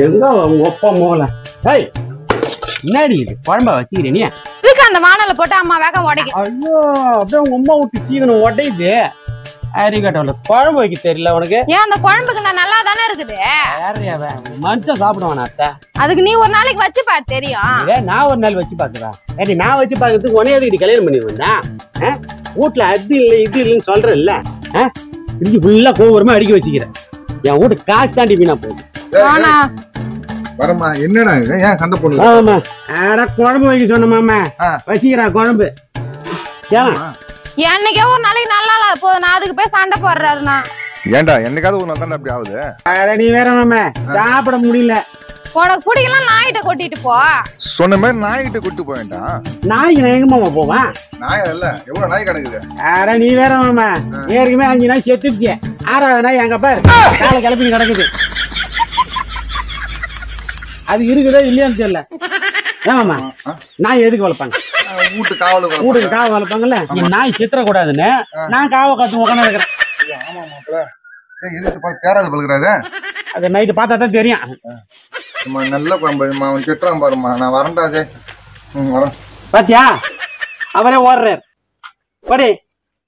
எங்க உங்க அப்பா மோகல ஏய் என்னடி இது குழம்பா வச்சுக்கிறேன் நீ இதுக்கு அந்த வானல போட்டு அம்மா வேக உடைக்க. ஐயோ அப்படியே உங்க அம்மா விட்டு சீக்கணும் உடையுது. அரிக்கட்டவள குழம்பு வைக்க தெரியல உனக்கு. ஏன் அந்த குழம்புக்கு நான் நல்லா தானே இருக்குது. மனுஷன் சாப்பிடுவான் அத்தை. அதுக்கு நீ ஒரு நாளைக்கு வச்சு பாரு தெரியும். நான் ஒரு நாள் வச்சு பாக்குறேன். ஏடி நான் வச்சு பாக்குறதுக்கு உனைய எதுக்கு கல்யாணம் பண்ணி வந்தேன்? வீட்டுல அது இல்லை இது இல்லைன்னு சொல்றேன் இல்ல. இஞ்சி ஃபுல்லா கோவரமா அடிக்க வச்சுக்கிறேன். என் வீட்டு காசு தாண்டி வீணா போகுது. வரமா என்னடா ஏன் சண்டை போடுங்க? ஆமா அட குழம்பு வைக்க சொன்னமாமா வச்சுக்கிறா குழம்பு. என்னைக்கே ஒரு நாளைக்கு நல்லா இல்ல போதும் நான் அதுக்கு போய் சண்டை போடுறாருண்ணா. ஏன்டா என்னைக்காவது ஒரு நாள் தானே அப்படி ஆகுது? அட நீ வேற மாமா சாப்பிட முடியல. உனக்கு பிடிக்கலாம் நாய்கிட்ட கொட்டிட்டு போ. சொன்ன மாதிரி நாய்கிட்ட கூட்டு போக வேண்டாம். நாய்க்கு நான் எங்க மாமா போவேன்? நாய் இல்ல எவ்வளவு நாய் கிடக்குது. அட நீ வேற மாமா ஏற்கனவே 5 நாய் செத்துச்சு. 6வது நாய் எங்க பாரு காலை கிளப்பி கிடக்குது. அது இருக்குதோ இல்லையான்னு தெரியல. ஏமாமா நாய் எதுக்கு வளர்ப்பாங்க? வீட்டு காவலுக்கு வீட்டுக்கு காவ வளர்ப்பாங்கல்ல. நீ நாய் சித்திர கூடாதுன்னு நான் காவ காத்து உட்காந்து இருக்கிறேன். ஆமா மாப்பிள்ள எதுக்கு பார்த்து தேராது பழுக்கிறாரு. அது நைட்டு பார்த்தா தான் தெரியும். நல்ல குழம்பு அவன் திட்டுறான் பாருமா. நான் வரண்டாதே வரேன். பாத்தியா அவரே ஓடுறாரு. படி